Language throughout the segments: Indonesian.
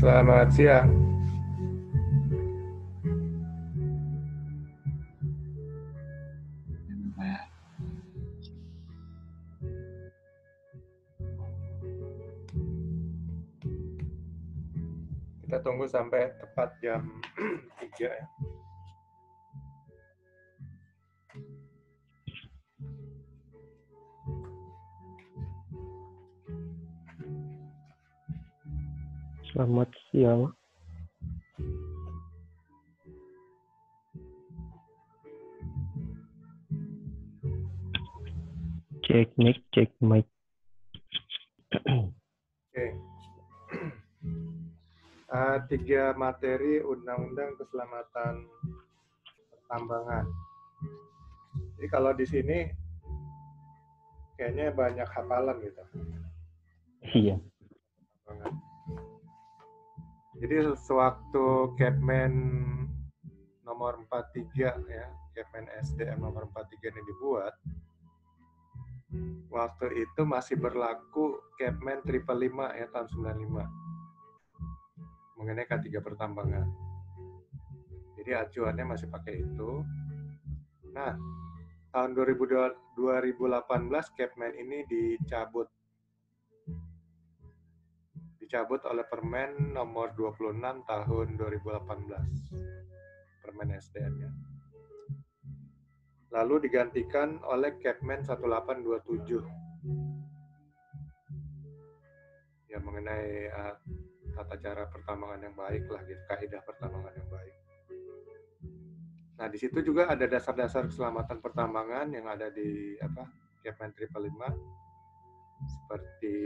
Selamat siang. Kita tunggu sampai tepat jam 3 ya. Selamat siang. Cek mic, cek mic. Oke. 3 materi Undang-Undang Keselamatan Pertambangan. Jadi kalau di sini kayaknya banyak hafalan gitu. Iya. Jadi sewaktu Kepmen nomor 43 ya, Kepmen SDM nomor 43 ini dibuat, waktu itu masih berlaku Kepmen 555 ya tahun 95 mengenai K3 pertambangan. Jadi acuannya masih pakai itu. Nah, tahun 2018 Kepmen ini dicabut oleh Permen nomor 26 tahun 2018. Permen SDM ya. Lalu digantikan oleh Kepmen 1827. Ya mengenai tata cara pertambangan yang baik lah gitu, kaidah pertambangan yang baik. Nah, di situ juga ada dasar-dasar keselamatan pertambangan yang ada di Kepmen 555 seperti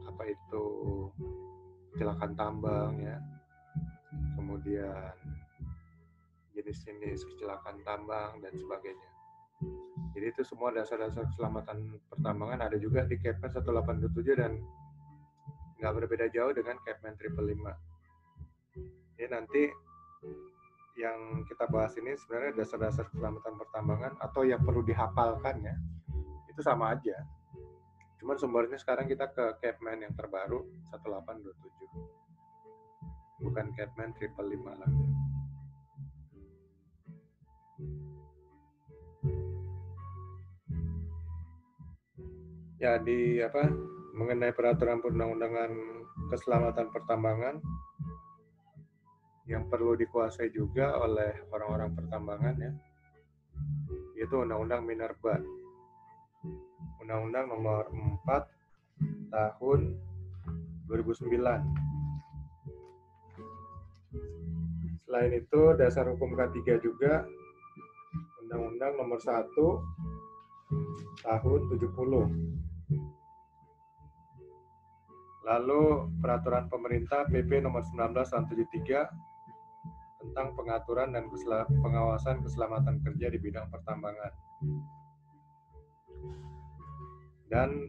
apa itu kecelakaan tambang ya, kemudian jenis-jenis kecelakaan tambang dan sebagainya. Jadi itu semua dasar-dasar keselamatan pertambangan ada juga di Kepmen 1827 dan nggak berbeda jauh dengan Kepmen 555. Jadi nanti yang kita bahas ini sebenarnya dasar-dasar keselamatan pertambangan atau yang perlu dihafalkan ya, itu sama aja. Cuman sumbernya sekarang kita ke Kepmen yang terbaru 1827. Bukan Kepmen 555 lagi. Ya mengenai peraturan perundang-undangan keselamatan pertambangan yang perlu dikuasai juga oleh orang-orang pertambangan ya, yaitu Undang-Undang Minerba. Undang-Undang nomor 4 tahun 2009. Selain itu, dasar hukum K3 juga Undang-Undang nomor 1 tahun 70. Lalu peraturan pemerintah PP nomor 19 tahun 73 tentang pengaturan dan pengawasan keselamatan kerja di bidang pertambangan. Dan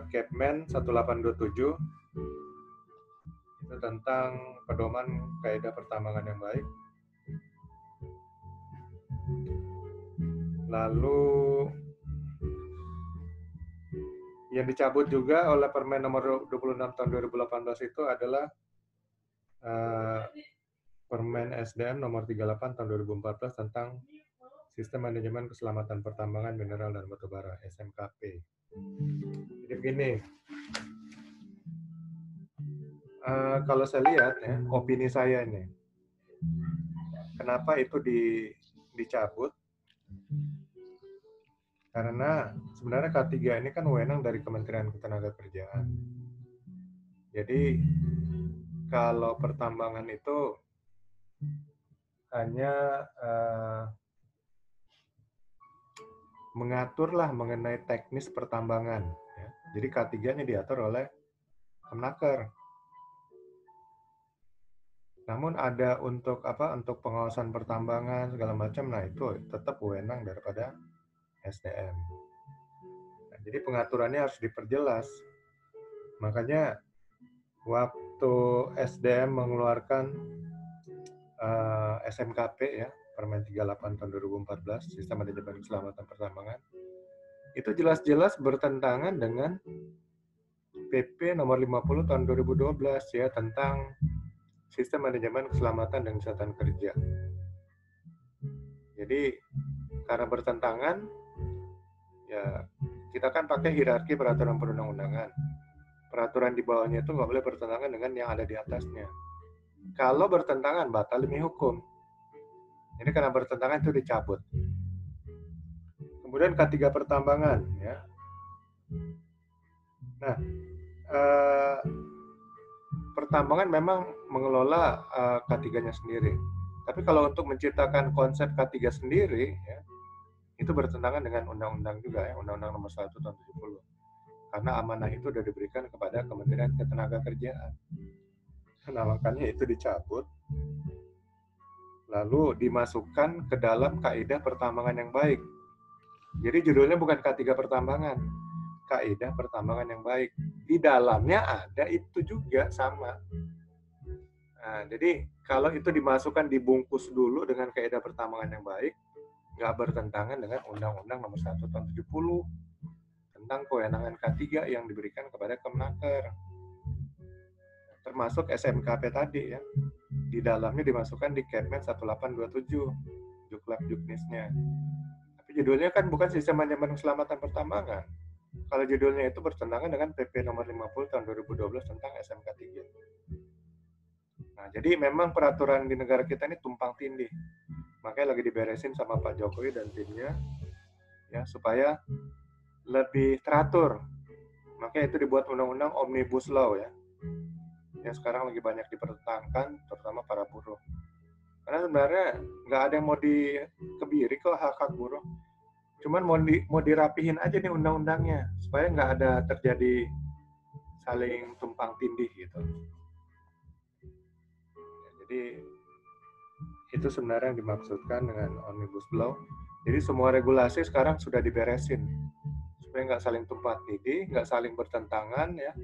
Kepmen 1827 itu tentang pedoman kaidah pertambangan yang baik. Lalu yang dicabut juga oleh Permen nomor 26 tahun 2018 itu adalah Permen SDM nomor 38 tahun 2014 tentang Sistem Manajemen Keselamatan Pertambangan Mineral dan Batubara (SMKP). Jadi begini, kalau saya lihat ya, opini saya ini, kenapa itu dicabut? Karena sebenarnya K3 ini kan wewenang dari Kementerian Ketenagakerjaan. Jadi kalau pertambangan itu hanya mengaturlah mengenai teknis pertambangan. Ya. Jadi K3-nya diatur oleh Kemenaker. Namun ada untuk pengawasan pertambangan segala macam, nah itu tetap wewenang daripada SDM. Nah, jadi pengaturannya harus diperjelas. Makanya waktu SDM mengeluarkan SMKP ya, Permen 38 tahun 2014, Sistem Manajemen Keselamatan Pertambangan, itu jelas-jelas bertentangan dengan PP nomor 50 tahun 2012 ya tentang sistem manajemen keselamatan dan kesehatan kerja. Jadi karena bertentangan, ya kita kan pakai hierarki peraturan perundang-undangan. Peraturan di bawahnya itu nggak boleh bertentangan dengan yang ada di atasnya. Kalau bertentangan, batal demi hukum. Jadi karena bertentangan itu dicabut. Kemudian K3 pertambangan, ya. Nah, pertambangan memang mengelola K3-nya sendiri. Tapi kalau untuk menciptakan konsep K3 sendiri, ya, itu bertentangan dengan undang-undang juga ya, Undang-Undang Nomor 1 Tahun 70. Karena amanah itu sudah diberikan kepada Kementerian Ketenagakerjaan. Nah, makanya itu dicabut, lalu dimasukkan ke dalam kaidah pertambangan yang baik. Jadi judulnya bukan K3 pertambangan, kaidah pertambangan yang baik. Di dalamnya ada itu juga sama. Nah, jadi kalau itu dimasukkan dibungkus dulu dengan kaidah pertambangan yang baik, nggak bertentangan dengan Undang-Undang Nomor 1 Tahun 70 tentang kewenangan K3 yang diberikan kepada Kemenaker. Termasuk SMKP tadi ya. Di dalamnya dimasukkan di Kepmen 1827, Juklak Juknisnya. Tapi judulnya kan bukan sistem manajemen keselamatan pertambangan. Kalau judulnya itu bertentangan dengan PP nomor 50 tahun 2012 tentang SMK 3. Nah, jadi memang peraturan di negara kita ini tumpang tindih. Makanya lagi diberesin sama Pak Jokowi dan timnya ya supaya lebih teratur. Makanya itu dibuat undang-undang Omnibus Law ya. Yang sekarang lagi banyak dipertentangkan, terutama para buruh. Karena sebenarnya nggak ada yang mau dikebiri kok hak-hak buruh. Cuman mau dirapihin aja nih undang-undangnya, supaya nggak ada terjadi saling tumpang tindih gitu. Ya, jadi itu sebenarnya yang dimaksudkan dengan Omnibus Law. Jadi semua regulasi sekarang sudah diberesin, supaya nggak saling tumpang tindih, nggak saling bertentangan ya.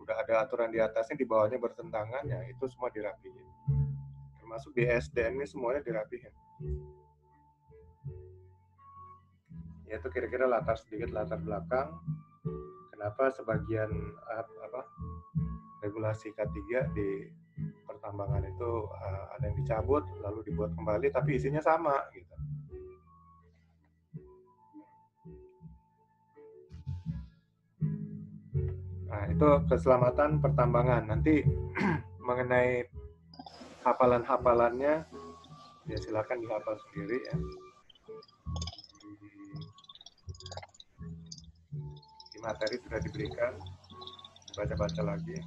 Udah ada aturan di atasnya, di bawahnya bertentangan, ya itu semua dirapihin. Termasuk di SDM ini semuanya dirapihin. Ya itu kira-kira sedikit latar belakang kenapa sebagian regulasi K3 di pertambangan itu ada yang dicabut lalu dibuat kembali tapi isinya sama gitu. Nah, itu keselamatan pertambangan. Nanti mengenai hafalan-hafalannya ya silakan dihafal sendiri ya. Di materi sudah diberikan, baca-baca lagi.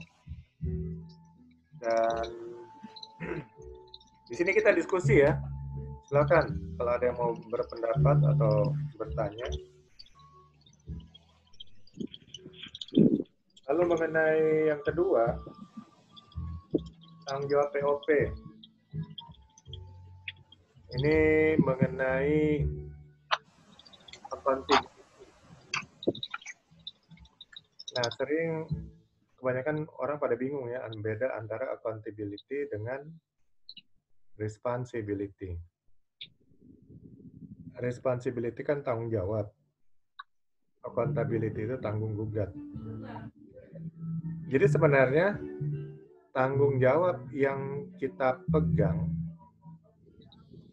Dan di sini kita diskusi ya. Silakan kalau ada yang mau berpendapat atau bertanya. Lalu mengenai yang kedua, tanggung jawab POP. Ini mengenai accountability. Nah, kebanyakan orang pada bingung ya, beda antara accountability dengan responsibility. Responsibility kan tanggung jawab. Accountability itu tanggung gugat. Jadi sebenarnya tanggung jawab yang kita pegang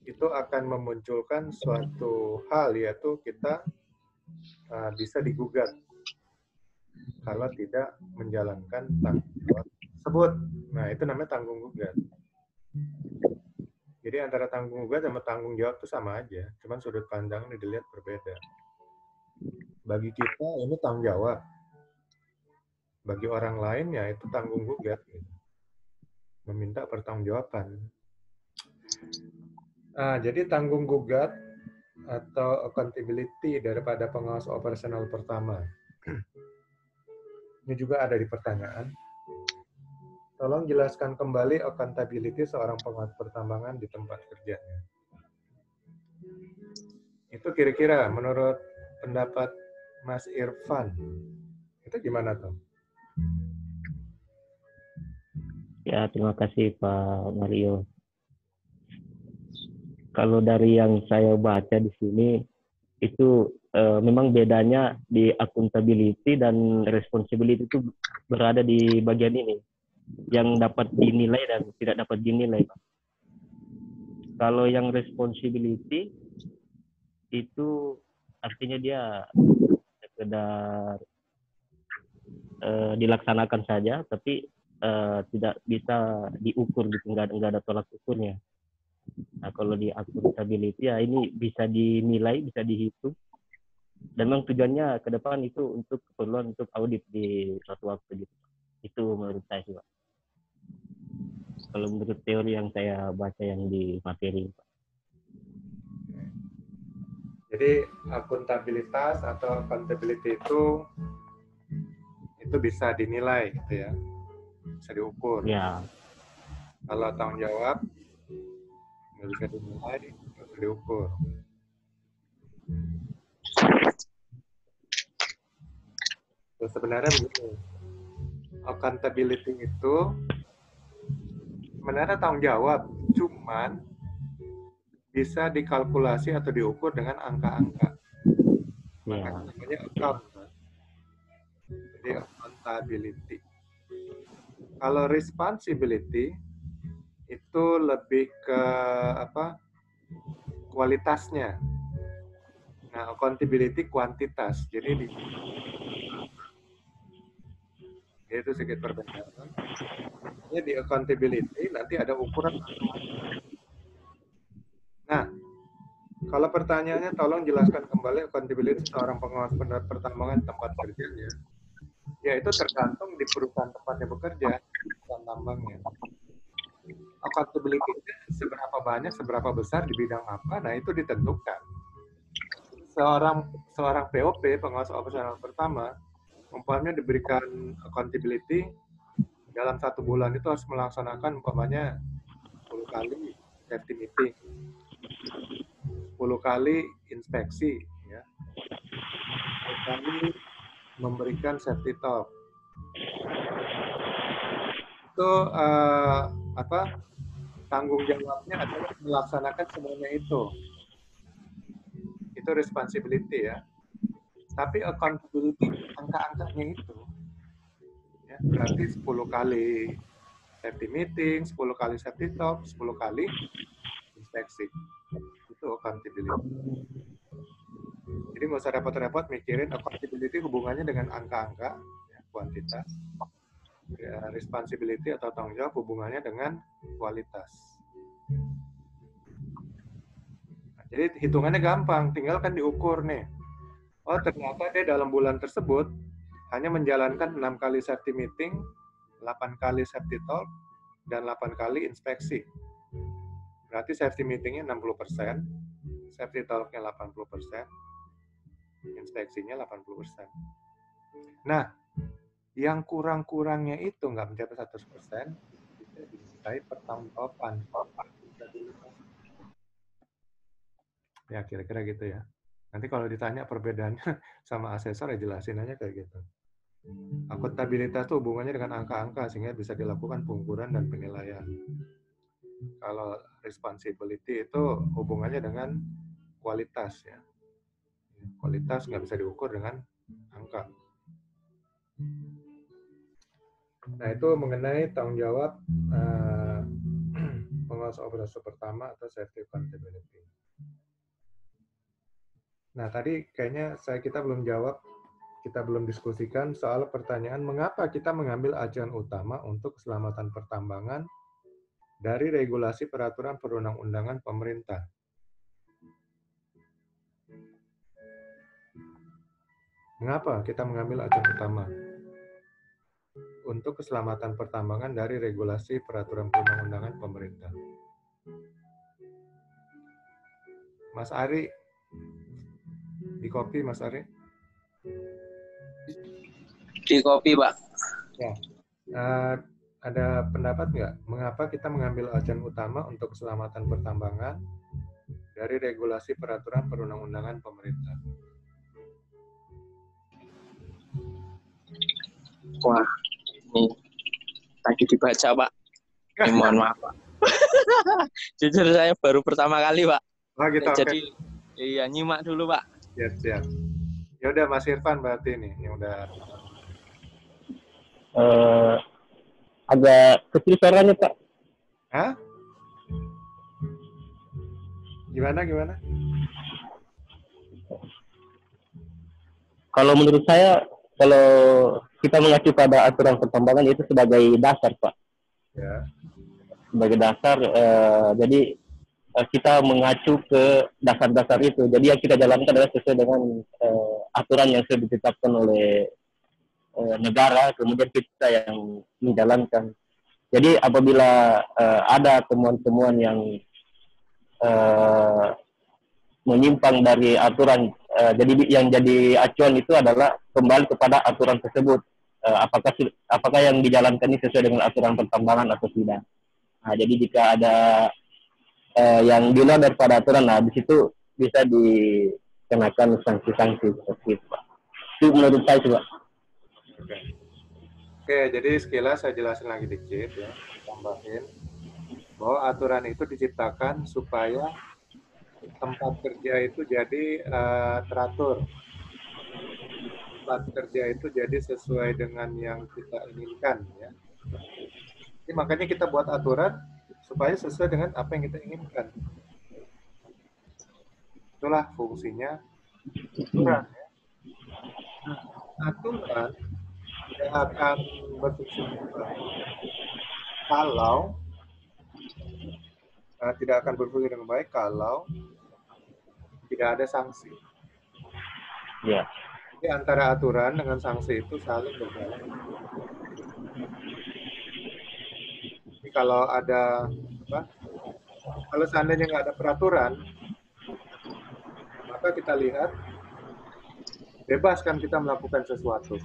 itu akan memunculkan suatu hal, yaitu kita bisa digugat kalau tidak menjalankan tanggung jawab tersebut. Nah, itu namanya tanggung gugat. Jadi antara tanggung gugat sama tanggung jawab itu sama aja, cuman sudut pandangnya dilihat berbeda. Bagi kita ini tanggung jawab, bagi orang lain ya itu tanggung gugat, gitu. Meminta pertanggungjawaban. Jadi tanggung gugat atau accountability daripada pengawas operasional pertama. Ini juga ada di pertanyaan. Tolong jelaskan kembali accountability seorang pengawas pertambangan di tempat kerjanya. Itu kira-kira menurut pendapat Mas Irfan, itu gimana tuh? Ya, terima kasih Pak Mario. Kalau dari yang saya baca di sini, itu memang bedanya di accountability dan responsibility itu berada di bagian ini, yang dapat dinilai dan tidak dapat dinilai, Pak. Kalau yang responsibility itu artinya dia sekedar dilaksanakan saja, tapi tidak bisa diukur gitu, nggak ada tolak ukurnya. Nah, kalau di accountability ya ini bisa dinilai, bisa dihitung, dan memang tujuannya ke depan itu untuk keperluan untuk audit di suatu waktu gitu. Itu menurut saya sih, Pak. Kalau menurut teori yang saya baca yang di materi, Pak. Jadi akuntabilitas atau accountability itu bisa dinilai gitu ya, bisa diukur. Ya. Kalau tanggung jawab nggak bisa dinilai, nggak bisa diukur. Terus sebenarnya begini, accountability itu sebenarnya tanggung jawab, cuman bisa dikalkulasi atau diukur dengan angka-angka. Makanya namanya account. Jadi accountability. Kalau responsibility itu lebih ke kualitasnya. Nah, accountability kuantitas. Jadi itu sedikit perbedaan. Di accountability nanti ada ukuran. Nah, kalau pertanyaannya tolong jelaskan kembali accountability seorang pengawas pertambangan tempat kerjanya. Ya itu tergantung di perusahaan tempatnya bekerja, perusahaan tambangnya. Accountability seberapa banyak, seberapa besar, di bidang apa, nah itu ditentukan. Seorang POP, pengawas operasional pertama, umpamanya diberikan accountability dalam 1 bulan itu harus melaksanakan umpamanya 10 kali safety meeting, 10 kali inspeksi, ya, 10 kali memberikan safety talk. Itu tanggung jawabnya adalah melaksanakan semuanya itu. Itu responsibility ya. Tapi accountability angka-angkanya itu ya, berarti 10 kali safety meeting, 10 kali safety talk, 10 kali inspeksi. Itu accountability. Jadi nggak usah repot-repot mikirin accountability hubungannya dengan angka-angka, ya, kuantitas. Ya, responsibility atau tanggung jawab hubungannya dengan kualitas. Nah, jadi hitungannya gampang, tinggal kan diukur nih. Oh ternyata dia dalam bulan tersebut hanya menjalankan 6 kali safety meeting, 8 kali safety talk, dan 8 kali inspeksi. Berarti safety meetingnya 60%, safety talknya 80%, inspeksinya 80%. Nah, yang kurang-kurangnya itu nggak mencapai 100%, bisa dimintai pertanggungjawaban. Ya, kira-kira gitu ya. Nanti kalau ditanya perbedaannya sama asesor, ya jelasin aja kayak gitu. Akuntabilitas itu hubungannya dengan angka-angka, sehingga bisa dilakukan pengukuran dan penilaian. Kalau responsibility itu hubungannya dengan kualitas, ya. Kualitas nggak bisa diukur dengan angka. Nah, itu mengenai tanggung jawab pengawas operasi pertama atau safety accountability. Nah, tadi kayaknya kita belum jawab, kita belum diskusikan soal pertanyaan mengapa kita mengambil acuan utama untuk keselamatan pertambangan dari regulasi peraturan perundang-undangan pemerintah. Mengapa kita mengambil acuan utama untuk keselamatan pertambangan dari regulasi peraturan perundang-undangan pemerintah? Mas Ari, di copy Mas Ari? Di copy, Pak. Ya. Ada pendapat nggak mengapa kita mengambil acuan utama untuk keselamatan pertambangan dari regulasi peraturan perundang-undangan pemerintah? Wah, ini tadi dibaca, Pak. Mohon maaf, Pak. Jujur saya baru pertama kali, Pak. Oh, gitu, jadi iya nyimak dulu, Pak. Siap. Ya udah Mas Irfan berarti nih yang udah. Agak kecil suaranya Pak. Hah? Gimana? Kalau menurut saya, kalau kita mengacu pada aturan pertambangan itu sebagai dasar Pak. Ya. Sebagai dasar, jadi kita mengacu ke dasar-dasar itu. Jadi yang kita jalankan adalah sesuai dengan aturan yang sudah ditetapkan oleh negara, kemudian kita yang menjalankan. Jadi apabila ada temuan-temuan yang menyimpang dari aturan, jadi yang jadi acuan itu adalah kembali kepada aturan tersebut. Apakah yang dijalankan ini sesuai dengan aturan pertambangan atau tidak. Nah, jadi jika ada yang di luar daripada aturan, nah di situ bisa dikenakan sanksi-sanksi seperti itu, Pak. Itu menurut saya juga. Oke, jadi sekilas saya jelasin lagi dikit ya, tambahin bahwa aturan itu diciptakan supaya tempat kerja itu jadi teratur. Tempat kerja itu jadi sesuai dengan yang kita inginkan ya. Jadi makanya kita buat aturan supaya sesuai dengan apa yang kita inginkan. Itulah fungsinya aturan ya. Nah, aturan tidak akan berfungsi dengan baik kalau tidak akan berfungsi dengan baik kalau tidak ada sanksi. Ya. Jadi antara aturan dengan sanksi itu saling berjalan. Jadi kalau ada kalau seandainya nggak ada peraturan, maka kita lihat bebas kan kita melakukan sesuatu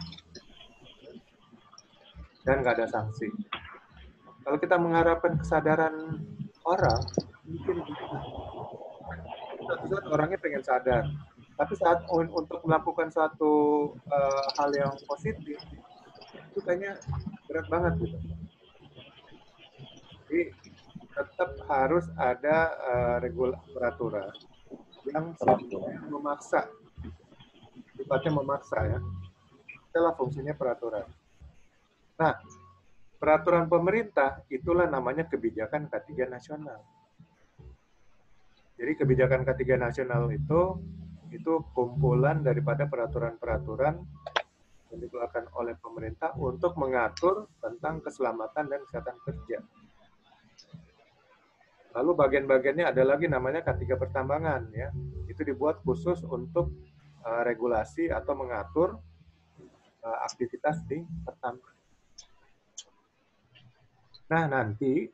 dan nggak ada sanksi. Kalau kita mengharapkan kesadaran orang, mungkin satu saat orangnya pengen sadar, tapi saat untuk melakukan satu hal yang positif itu kayaknya berat banget gitu. Jadi tetap harus ada peraturan yang memaksa, sifatnya memaksa ya. Itulah fungsinya peraturan. Nah, peraturan pemerintah itulah namanya kebijakan K3 nasional. Jadi kebijakan K3 nasional itu kumpulan daripada peraturan-peraturan yang dikeluarkan oleh pemerintah untuk mengatur tentang keselamatan dan kesehatan kerja. Lalu bagian-bagiannya ada lagi namanya K3 pertambangan ya. Itu dibuat khusus untuk regulasi atau mengatur aktivitas di pertambangan. Nah, nanti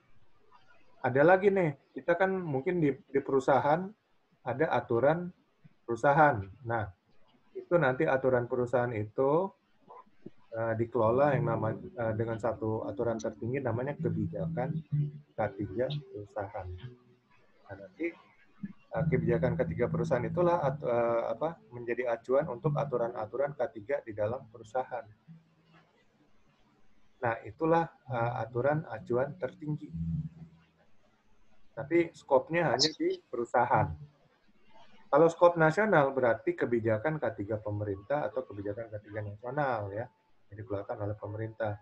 ada lagi nih, kita kan mungkin di perusahaan ada aturan perusahaan. Nah, itu nanti aturan perusahaan itu dikelola yang dengan satu aturan tertinggi namanya kebijakan K3 perusahaan. Nah, nanti kebijakan K3 perusahaan itulah menjadi acuan untuk aturan-aturan K3 di dalam perusahaan. Nah, itulah aturan acuan tertinggi. Tapi skopnya hanya di perusahaan. Kalau skop nasional berarti kebijakan K3 pemerintah atau kebijakan K3 nasional ya, yang dikeluarkan oleh pemerintah.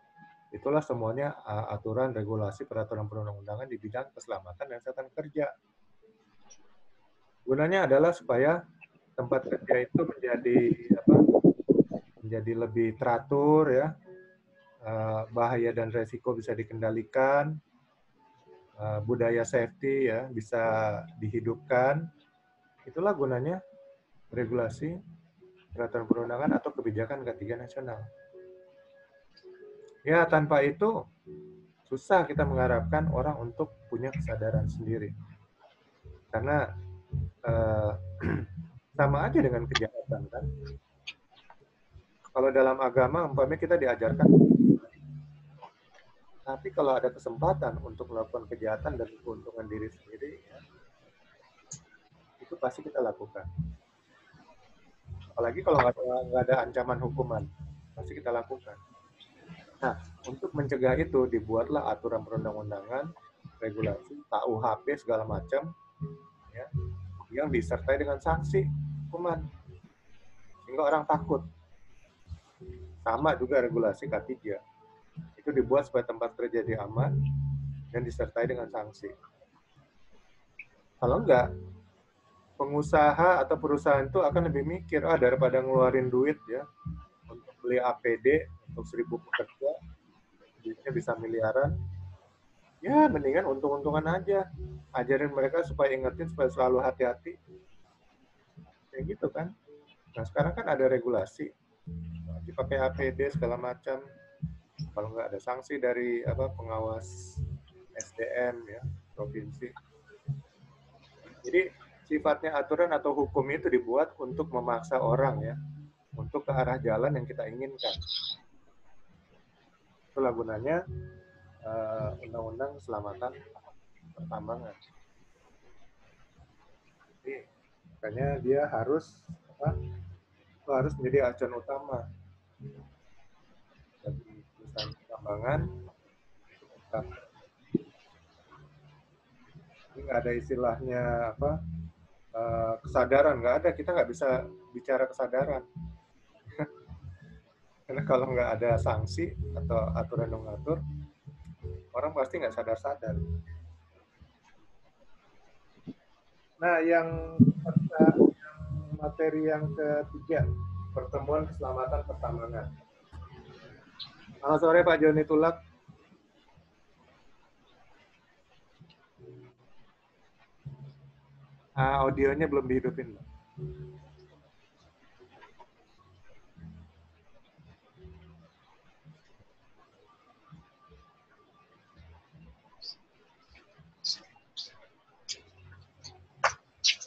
Itulah semuanya aturan, regulasi, peraturan perundang-undangan di bidang keselamatan dan kesehatan kerja. Gunanya adalah supaya tempat kerja itu menjadi lebih teratur ya, bahaya dan resiko bisa dikendalikan, budaya safety ya bisa dihidupkan. Itulah gunanya regulasi, peraturan perundangan atau kebijakan K3 nasional. Ya, tanpa itu susah kita mengharapkan orang untuk punya kesadaran sendiri. Karena sama aja dengan kejahatan kan. Kalau dalam agama umpamanya kita diajarkan, tapi kalau ada kesempatan untuk melakukan kejahatan dan keuntungan diri sendiri, ya, itu pasti kita lakukan. Apalagi kalau nggak ada ancaman hukuman, pasti kita lakukan. Nah, untuk mencegah itu dibuatlah aturan perundang-undangan, regulasi, KUHP segala macam, ya, yang disertai dengan sanksi hukuman. sehingga orang takut. Sama juga regulasi K3. Itu dibuat supaya tempat kerja jadi aman dan disertai dengan sanksi. Kalau enggak, pengusaha atau perusahaan itu akan lebih mikir, daripada ngeluarin duit ya untuk beli APD untuk 1.000 pekerja, duitnya bisa miliaran, ya mendingan untung-untungan aja. Ajarin mereka supaya ingetin, supaya selalu hati-hati. Kayak gitu kan. Nah sekarang kan ada regulasi, dipakai APD segala macam. Kalau nggak ada sanksi dari pengawas SDM ya provinsi. Jadi sifatnya aturan atau hukum itu dibuat untuk memaksa orang ya untuk ke arah jalan yang kita inginkan. Itulah gunanya Undang-Undang Keselamatan Pertambangan. Jadi makanya dia harus menjadi acuan utama bagi perusahaan pertambangan. Ini nggak ada istilahnya kesadaran, nggak ada. Kita nggak bisa bicara kesadaran. Karena kalau nggak ada sanksi atau aturan yang mengatur, orang pasti nggak sadar-sadar. Nah, yang materi yang ketiga, pertemuan keselamatan pertambangan. Selamat sore Pak Joni Tulak. Audionya belum dihidupin, Pak.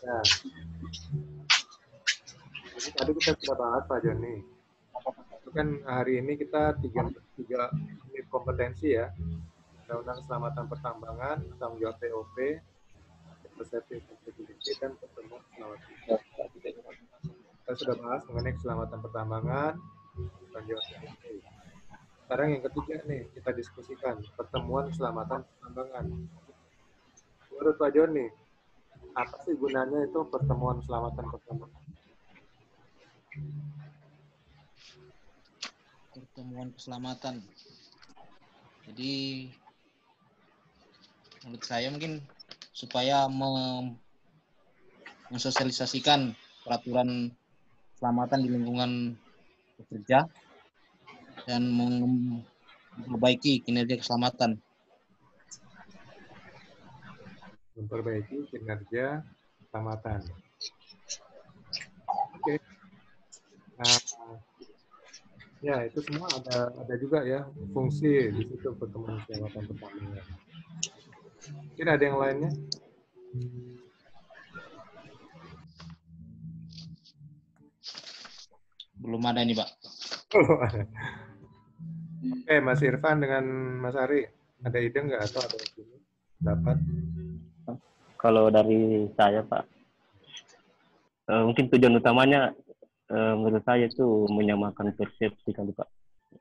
Nah, jadi tadi kita sudah bahas Pak Joni. Itu kan hari ini kita tiga unit kompetensi ya. Undang-Undang Keselamatan Pertambangan, tanggung jawab POP, safety accountability, dan pertemuan keselamatan. Kita sudah bahas mengenai keselamatan pertambangan, tanggung jawab POP. Sekarang yang ketiga nih, kita diskusikan pertemuan keselamatan pertambangan. Menurut Pak Joni, apa sih gunanya itu pertemuan keselamatan pertambangan? Pertemuan keselamatan. Jadi menurut saya mungkin supaya mensosialisasikan peraturan keselamatan di lingkungan bekerja dan memperbaiki kinerja keselamatan. Memperbaiki kinerja keselamatan. Oke. Nah, ya itu semua ada juga ya fungsi di situ pertemuan keselamatan pertambangan. Mungkin ada yang lainnya? Belum ada nih, Pak. Belum ada. Oke, Mas Irfan dengan Mas Ari, ada ide nggak atau ada dapat? Kalau dari saya, Pak, mungkin tujuan utamanya menurut saya itu menyamakan persepsi kali, Pak,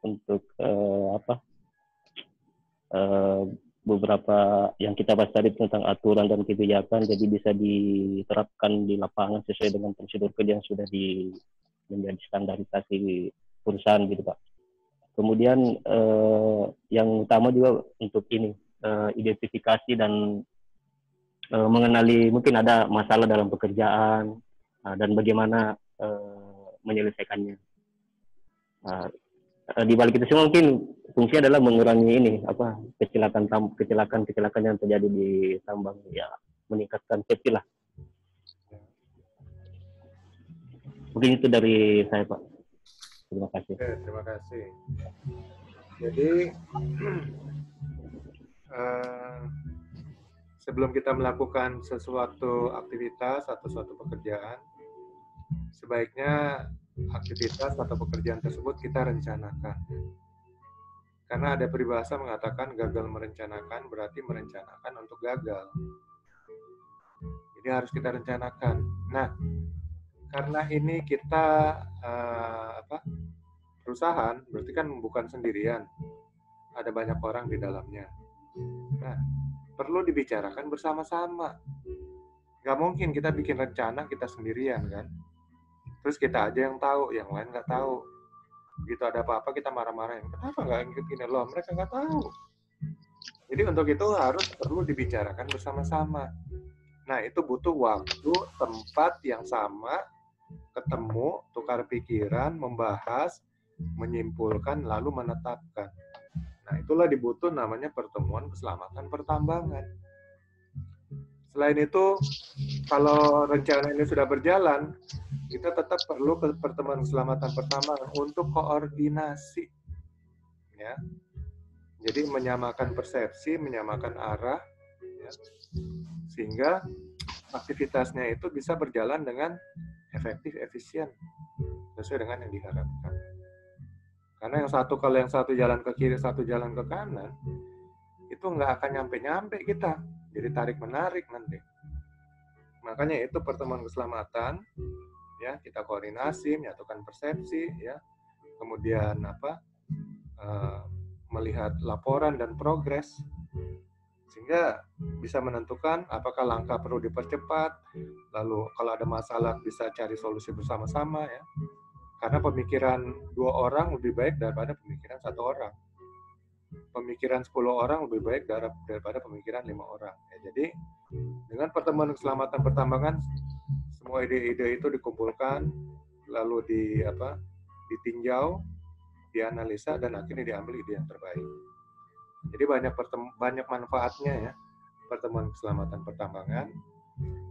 untuk beberapa yang kita bahas tadi tentang aturan dan kebijakan, jadi bisa diterapkan di lapangan sesuai dengan prosedur kerja yang sudah menjadi standarisasi perusahaan gitu, Pak. Kemudian yang utama juga untuk ini identifikasi dan mengenali mungkin ada masalah dalam pekerjaan dan bagaimana menyelesaikannya. Di balik itu semua mungkin fungsinya adalah mengurangi ini kecelakaan yang terjadi di tambang, ya meningkatkan safety lah. Mungkin itu dari saya, Pak. Terima kasih. Oke, terima kasih. Jadi sebelum kita melakukan sesuatu aktivitas atau suatu pekerjaan, sebaiknya aktivitas atau pekerjaan tersebut kita rencanakan. Karena ada peribahasa mengatakan gagal merencanakan berarti merencanakan untuk gagal. Jadi harus kita rencanakan. Nah, karena ini kita perusahaan, berarti kan bukan sendirian. Ada banyak orang di dalamnya. Nah, perlu dibicarakan bersama-sama. Nggak mungkin kita bikin rencana kita sendirian kan. Terus kita aja yang tahu, yang lain nggak tahu. Begitu ada apa-apa kita marah-marahin. Kenapa nggak ikut gini loh? Mereka nggak tahu. Jadi untuk itu harus perlu dibicarakan bersama-sama. Nah, itu butuh waktu, tempat yang sama, ketemu, tukar pikiran, membahas, menyimpulkan, lalu menetapkan. Nah, itulah dibutuh namanya pertemuan keselamatan pertambangan. Selain itu, kalau rencana ini sudah berjalan, kita tetap perlu pertemuan keselamatan pertambangan untuk koordinasi. Ya. Jadi menyamakan persepsi, menyamakan arah, ya, sehingga aktivitasnya itu bisa berjalan dengan efektif, efisien, sesuai dengan yang diharapkan. Karena kalau yang satu jalan ke kiri, satu jalan ke kanan, itu nggak akan nyampe-nyampe kita. Jadi tarik-menarik nanti. Makanya itu pertemuan keselamatan, ya kita koordinasi, menyatukan persepsi, ya, kemudian melihat laporan dan progres, sehingga bisa menentukan apakah langkah perlu dipercepat, lalu kalau ada masalah bisa cari solusi bersama-sama, ya. Karena pemikiran 2 orang lebih baik daripada pemikiran 1 orang. Pemikiran 10 orang lebih baik daripada pemikiran 5 orang. Ya, jadi dengan pertemuan keselamatan pertambangan, semua ide-ide itu dikumpulkan, lalu ditinjau, dianalisa, dan akhirnya diambil ide yang terbaik. Jadi banyak manfaatnya ya pertemuan keselamatan pertambangan.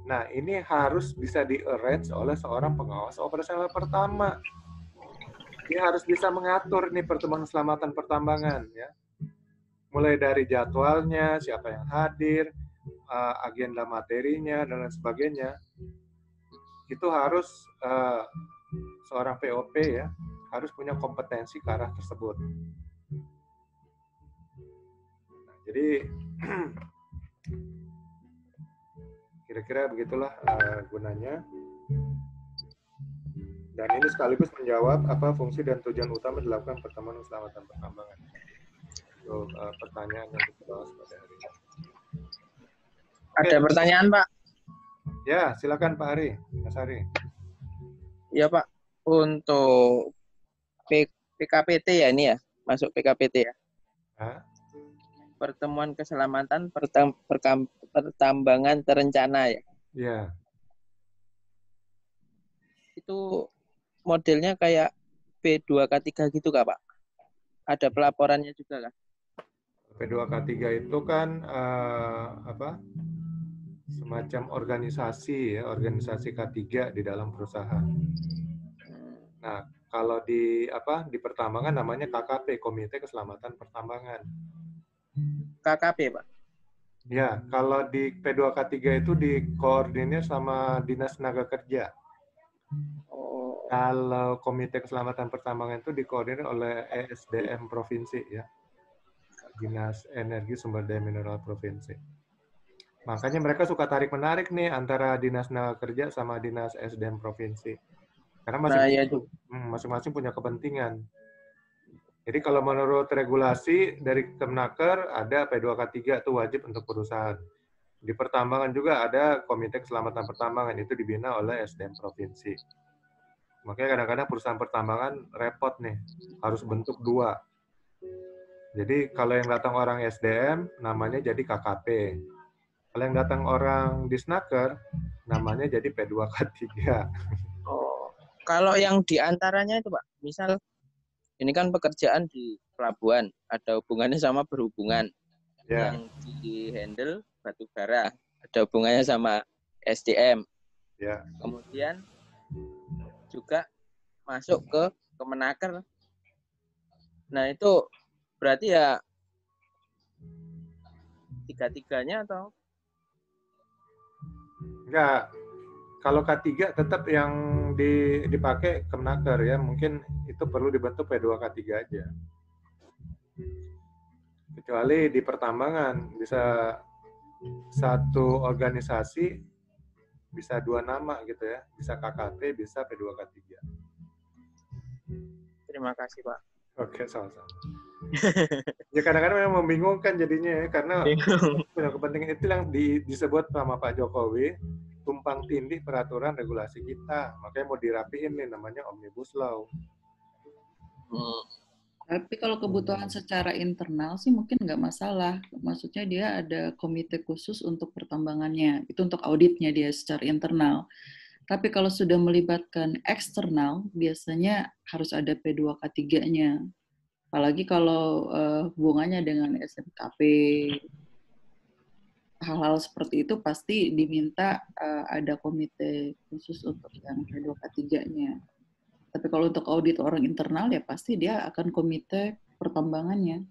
Nah, ini harus bisa di-arrange oleh seorang pengawas operasional pertama. Dia harus bisa mengatur nih pertemuan keselamatan pertambangan, ya. Mulai dari jadwalnya, siapa yang hadir, agenda materinya, dan lain sebagainya. Itu harus seorang POP ya, harus punya kompetensi ke arah tersebut. Nah, jadi kira-kira begitulah gunanya. Dan ini sekaligus menjawab apa fungsi dan tujuan utama dilakukan pertemuan keselamatan pertambangan. Untuk pertanyaan yang kita bahas pada hari ini. Ada pertanyaan, Pak? Ya, silakan Pak Ari, Mas Ari. Iya, Pak. Untuk PKPT ya ini ya, masuk PKPT ya. Hah? Pertemuan keselamatan pertambangan terencana ya. Iya. Itu modelnya kayak P2K3 gitu Kak, Pak? Ada pelaporannya juga kan? P2K3 itu kan semacam organisasi ya, organisasi K3 di dalam perusahaan. Nah, kalau di pertambangan namanya KKP, Komite Keselamatan Pertambangan. KKP, Pak? Ya, kalau di P2K3 itu dikoordinir sama Dinas Tenaga Kerja. Oh. Kalau Komite Keselamatan Pertambangan itu dikoordinir oleh ESDM Provinsi ya. Dinas Energi Sumber Daya Mineral Provinsi. Makanya mereka suka tarik-menarik nih antara Dinas Tenaga Kerja sama Dinas SDM Provinsi. Karena masing-masing punya kepentingan. Jadi kalau menurut regulasi dari Kemnaker ada P2K3 itu wajib untuk perusahaan. Di pertambangan juga ada Komite Keselamatan Pertambangan, itu dibina oleh SDM Provinsi. Makanya kadang-kadang perusahaan pertambangan repot nih, harus bentuk 2. Jadi kalau yang datang orang SDM, namanya jadi KKP. Kalau yang datang orang Disnaker, namanya jadi P2K3. Oh. Kalau yang diantaranya itu Pak, misal ini kan pekerjaan di pelabuhan, ada hubungannya sama berhubungan. Ya. Yang di-handle batubara, ada hubungannya sama SDM. Ya. Kemudian juga masuk ke Kemenaker. Nah, itu berarti ya 3-3-nya atau? Enggak. Kalau K3 tetap yang dipakai Kemenaker ya. Mungkin itu perlu dibentuk P2K3 aja. Kecuali di pertambangan bisa satu organisasi bisa 2 nama gitu ya. Bisa KKP, bisa P2K3. Terima kasih, Pak. Oke, sama-sama. Ya kadang-kadang memang membingungkan jadinya ya, karena punya kepentingan itu yang disebut sama Pak Jokowi, tumpang tindih peraturan regulasi kita. Makanya mau dirapiin nih, namanya Omnibus Law. Tapi kalau kebutuhan secara internal sih mungkin nggak masalah. Maksudnya dia ada komite khusus untuk pertambangannya. Itu untuk auditnya dia secara internal. Tapi kalau sudah melibatkan eksternal, biasanya harus ada P2K3-nya. Apalagi kalau hubungannya dengan SMKP, hal-hal seperti itu pasti diminta ada komite khusus untuk yang P2K3-nya. Tapi kalau untuk audit orang internal ya pasti dia akan komite pertambangannya.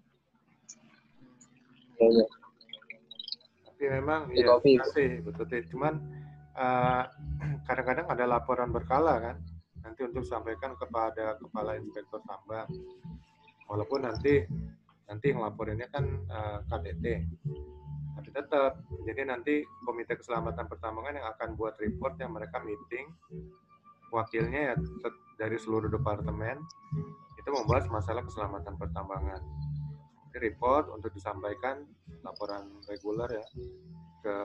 Tapi memang ya sih betul. Cuman kadang-kadang ada laporan berkala kan, nanti untuk disampaikan kepada kepala inspektur tambang. Walaupun nanti yang laporinnya kan KTT, tapi tetap. Jadi nanti Komite Keselamatan Pertambangan yang akan buat report, yang mereka meeting, wakilnya ya dari seluruh departemen itu membahas masalah keselamatan pertambangan. Jadi report untuk disampaikan laporan reguler ya ke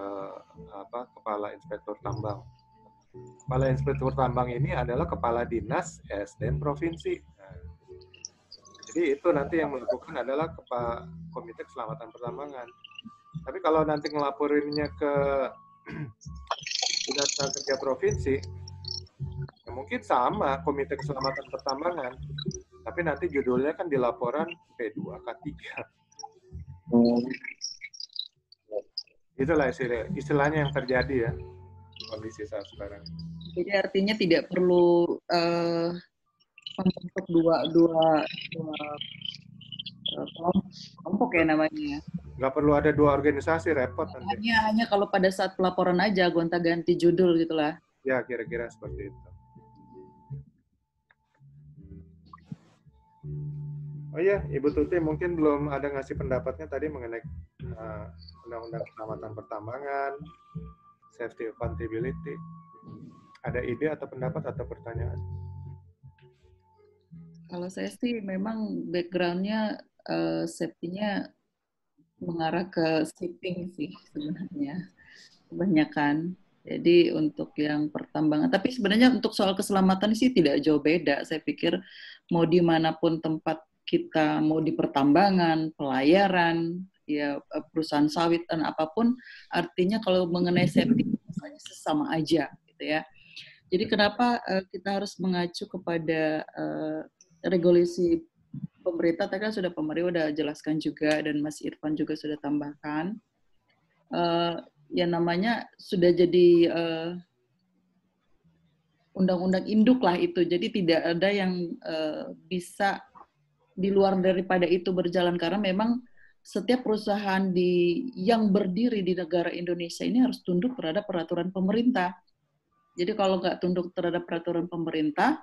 kepala inspektur tambang. Kepala inspektur tambang ini adalah kepala dinas SDM provinsi. Nah, jadi itu nanti yang melakukan adalah Komite Keselamatan Pertambangan. Tapi kalau nanti ngelaporinnya ke Dinas Kerja Provinsi, ya mungkin sama Komite Keselamatan Pertambangan, tapi nanti judulnya kan di laporan P2K3. Itulah istilahnya yang terjadi ya, kondisi saat sekarang. Jadi artinya tidak perlu membentuk dua kelompok ya namanya. Nggak perlu ada dua organisasi, repot nanti. Hanya kalau pada saat pelaporan aja gonta-ganti judul gitulah. Ya, kira-kira seperti itu. Oh iya, Ibu Tuti mungkin belum ada ngasih pendapatnya tadi mengenai Undang-Undang Keselamatan Pertambangan, Safety Accountability. Ada ide atau pendapat atau pertanyaan? Kalau saya sih memang background-nya safety-nya mengarah ke shipping sih sebenarnya kebanyakan. Jadi untuk yang pertambangan, tapi sebenarnya untuk soal keselamatan sih tidak jauh beda. Saya pikir mau dimanapun tempat kita, mau di pertambangan, pelayaran, ya perusahaan sawit dan apapun, artinya kalau mengenai safety sama aja, gitu ya. Jadi kenapa kita harus mengacu kepada regulasi pemerintah? Tadi kan sudah pemerintah sudah jelaskan juga dan Mas Irfan juga sudah tambahkan. Yang namanya sudah jadi undang-undang induk lah itu. Jadi tidak ada yang bisa di luar daripada itu berjalan karena memang setiap perusahaan yang berdiri di negara Indonesia ini harus tunduk terhadap peraturan pemerintah. Jadi kalau nggak tunduk terhadap peraturan pemerintah,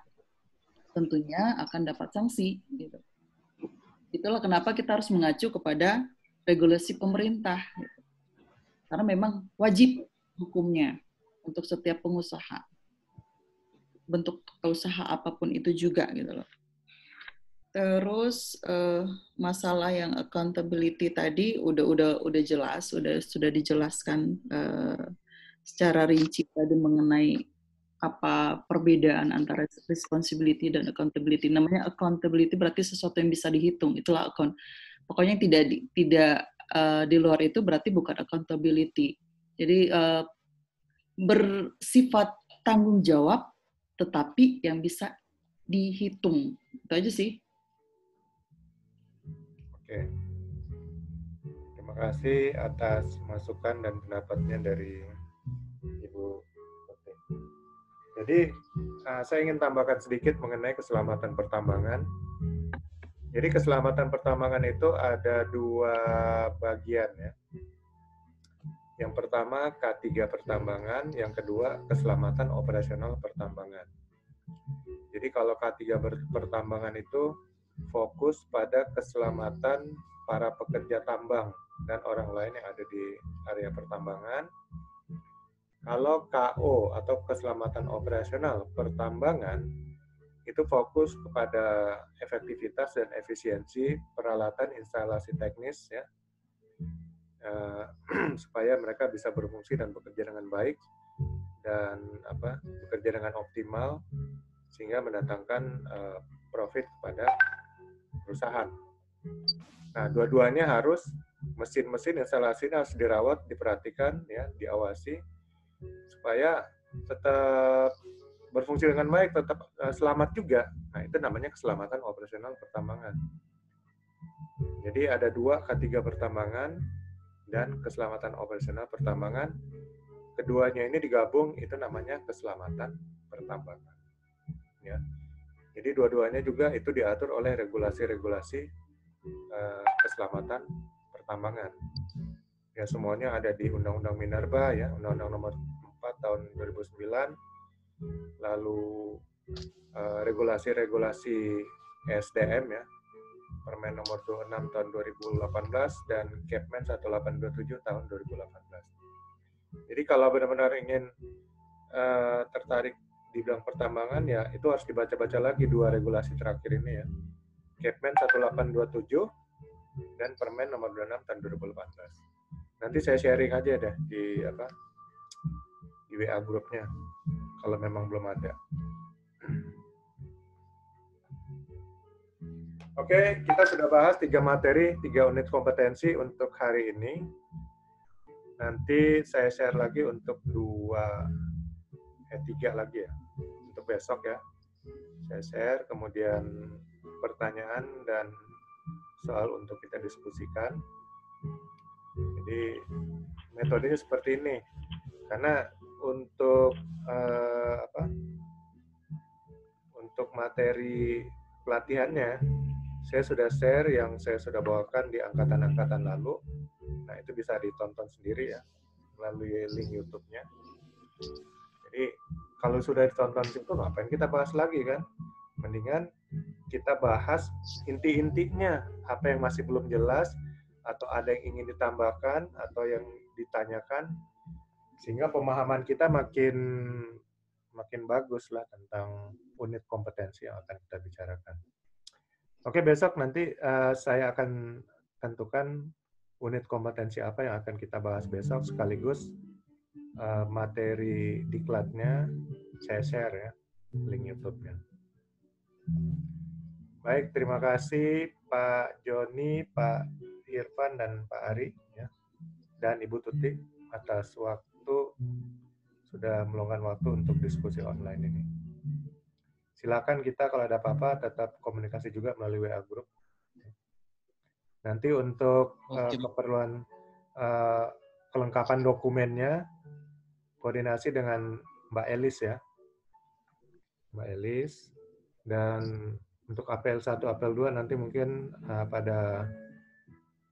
tentunya akan dapat sanksi. Gitu. Itulah kenapa kita harus mengacu kepada regulasi pemerintah. Gitu. Karena memang wajib hukumnya untuk setiap pengusaha. Bentuk usaha apapun itu juga gitu loh. Terus masalah yang accountability tadi udah jelas, sudah dijelaskan secara rinci tadi mengenai apa perbedaan antara responsibility dan accountability. Namanya accountability berarti sesuatu yang bisa dihitung, itulah account. Pokoknya tidak di luar itu berarti bukan accountability. Jadi bersifat tanggung jawab tetapi yang bisa dihitung. Itu aja sih. Oke. Terima kasih atas masukan dan pendapatnya dari Ibu Tuti. Jadi, saya ingin tambahkan sedikit mengenai keselamatan pertambangan. Jadi, keselamatan pertambangan itu ada dua bagian ya. Yang pertama K3 pertambangan, yang kedua keselamatan operasional pertambangan. Jadi kalau K3 pertambangan itu fokus pada keselamatan para pekerja tambang dan orang lain yang ada di area pertambangan. Kalau KO atau keselamatan operasional pertambangan itu fokus kepada efektivitas dan efisiensi peralatan instalasi teknis ya, supaya mereka bisa berfungsi dan bekerja dengan baik dan bekerja dengan optimal sehingga mendatangkan profit kepada perusahaan. Nah, dua-duanya harus mesin-mesin instalasinya harus dirawat, diperhatikan, ya, diawasi supaya tetap berfungsi dengan baik, tetap selamat juga. Nah, itu namanya keselamatan operasional pertambangan. Jadi ada 2 K3 pertambangan dan keselamatan operasional pertambangan. Keduanya ini digabung, itu namanya keselamatan pertambangan. Ya. Jadi dua-duanya juga itu diatur oleh regulasi-regulasi keselamatan pertambangan. Ya, semuanya ada di Undang-Undang Minerba, ya, Undang-Undang Nomor 4 tahun 2009, lalu regulasi-regulasi SDM, ya, Permen Nomor 26 tahun 2018 dan Kepmen 1827 tahun 2018. Jadi kalau benar-benar ingin tertarik di bidang pertambangan, ya itu harus dibaca-baca lagi 2 regulasi terakhir ini, ya. Kepmen 1827 dan Permen Nomor 26 tahun 2018. Nanti saya sharing aja deh di WA grupnya kalau memang belum ada. Oke, kita sudah bahas 3 materi, 3 unit kompetensi untuk hari ini. Nanti saya share lagi untuk 3 lagi, ya, untuk besok, ya. Saya share, kemudian pertanyaan dan soal untuk kita diskusikan. Jadi metodenya seperti ini, karena untuk untuk materi pelatihannya saya sudah share yang saya sudah bawakan di angkatan-angkatan lalu. Nah, itu bisa ditonton sendiri, ya, melalui link YouTube-nya. Jadi kalau sudah ditonton itu, ngapain kita bahas lagi, kan? Mendingan kita bahas inti-intinya, apa yang masih belum jelas atau ada yang ingin ditambahkan atau yang ditanyakan, sehingga pemahaman kita makin bagus lah tentang unit kompetensi yang akan kita bicarakan. Oke, besok nanti saya akan tentukan unit kompetensi apa yang akan kita bahas besok, sekaligus materi diklatnya saya share, ya, link YouTube-nya. Baik, terima kasih Pak Joni, Pak Irfan, dan Pak Ari, ya, dan Ibu Tuti atas waktu, sudah meluangkan waktu untuk diskusi online ini. Silakan kita kalau ada apa-apa tetap komunikasi juga melalui WA Group. Nanti untuk keperluan kelengkapan dokumennya, koordinasi dengan Mbak Elis, ya. Mbak Elis. Dan untuk APL 1, APL 2 nanti mungkin pada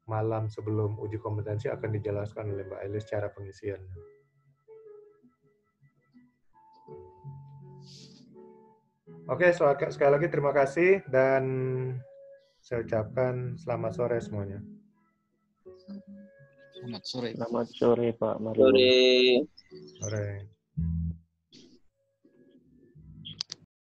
malam sebelum uji kompetensi akan dijelaskan oleh Mbak Elis cara pengisiannya. Oke, sekali lagi terima kasih dan saya ucapkan selamat sore semuanya. Selamat sore. Selamat sore Pak Mario. Sore. Sore.